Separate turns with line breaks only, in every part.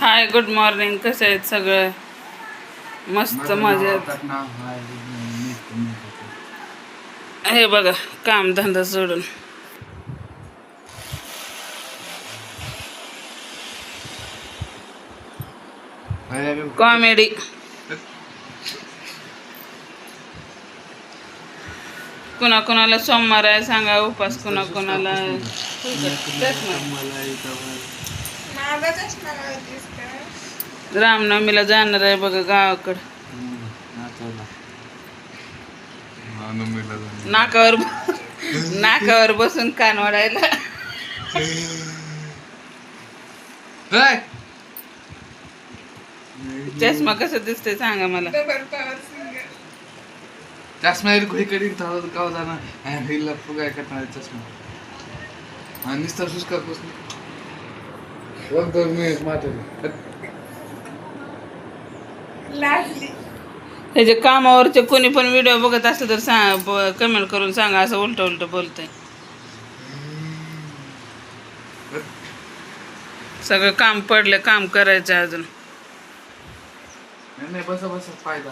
Hi good morning. कसं आहेत सगळं? मस्त मजेत. हे बघा काम धंदा सोडून कॉमेडी. कुणाला सोमवार आहे सांगा उपास, कुणाला रामनवमीला जाणार आहे बघा गावाकडं. नाकावर बसून कान वाढायला. चष्मा कसं दिसतंय सांगा मला.
चष्मा घोडीकडे गाव जाणार फुगाय करणार चष्मा आणि नुसता सुस्का
त्याच्या कामावरचे कोणी पण व्हिडिओ बघत असलं तर कमेंट करून सांगा असं उलट बोलतंय. सगळं काम पडलं, काम करायचं अजून.
नाही बसा फायदा.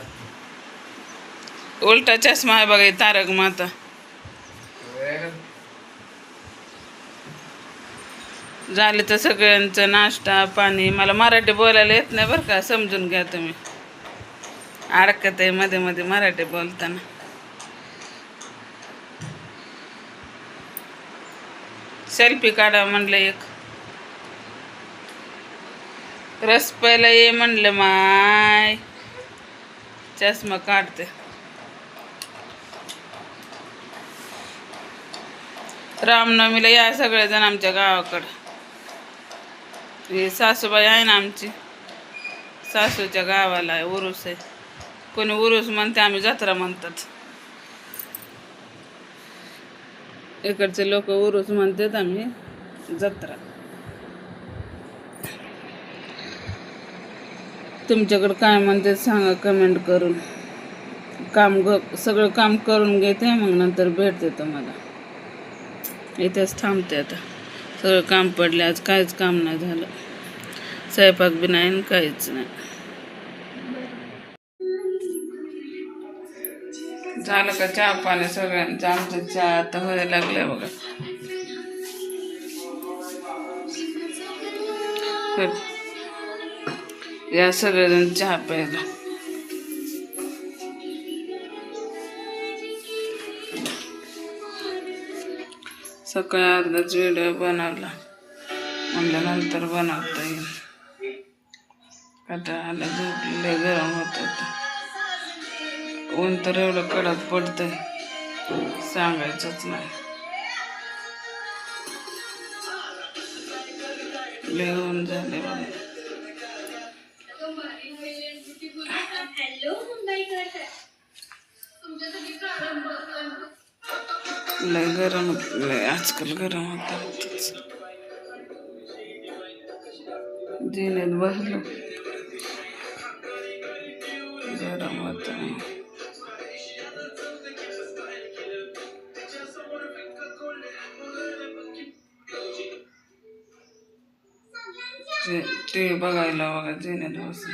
उलटा चष्मा आहे बघा तारक माता. झाले तर सगळ्यांचं नाश्ता पाणी. मला मराठी बोलायला येत नाही बरं का, समजून घ्या तुम्ही. अडकत आहे मध्ये मध्ये मराठी बोलताना. सेल्फी काढा म्हणलं एक. रस प्यायला ये म्हणलं माय. चष्मा काढते. रामनवमीला या सगळेजण आमच्या गावाकडं. हे सासूबाई आहे ना आमची, सासूच्या गावाला आहे उरूस आहे. कोणी उरूस म्हणते, आम्ही जत्रा म्हणतात. इकडचे लोक उरूस म्हणतात, आम्ही जत्रा. तुमच्याकडं काय म्हणते सांगा कमेंट करून. सगळं काम करून घेते, मग नंतर भेटते तुम्हाला. इथेच थांबते आता. सगळं काम पडले आज, काहीच काम नाही झालं. स्वयंपाक बी नाही आणि काहीच नाही झालं. का चहा पाणी सगळ्यांचं? आमचं चहा आता व्हायला लागलाय बघा. या सगळेजण चहा प्यायला. सकाळी अर्धाच व्हिडिओ बनवला, म्हणल्यानंतर बनवता येईल. कंटाळा आला, झोपलेले गरम होत होतं. ऊन तर एवढं कडक पडतंय सांगायचंच नाही. लय ऊन झाले बघा. लय गरम, लय आजकाल गरम होत. जिन्यात बसलो गरम होत. टीव्ही बघायला बघा जिन्यात बसून.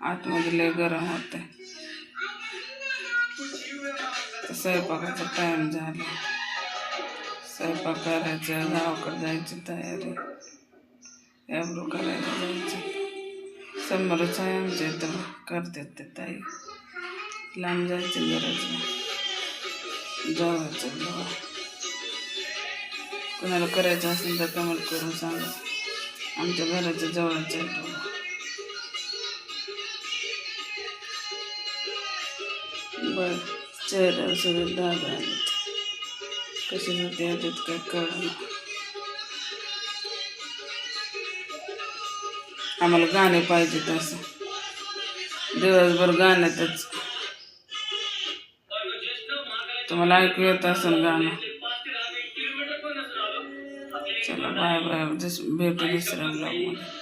आतमध्ये लय गरम होत. स्वयंपाकाचा टाइम झाला. स्वयंपाक करायचा, गावाकडे जायची तयारी. एवढं करायला जायचं. समोरच आहे आमच्या इथं, करतात ते ताई. लांब जायची गरज नाही, जवळचं जवळ. कोणाला करायचं असेल तर कमेंट करून सांगा. आमच्या घराच्या जवळच आहे. बरं, चेहऱ्यावर सगळे डाग आलेत. कशासाठी येतात काय कळलं. आम्हाला गाणे पाहिजेत असं, दिवसभर गाण्यातच. तुम्हाला ऐकू येत असेल गाणं. चला बाय बाय, भेटू दुसऱ्या ब्लॉगमध्ये.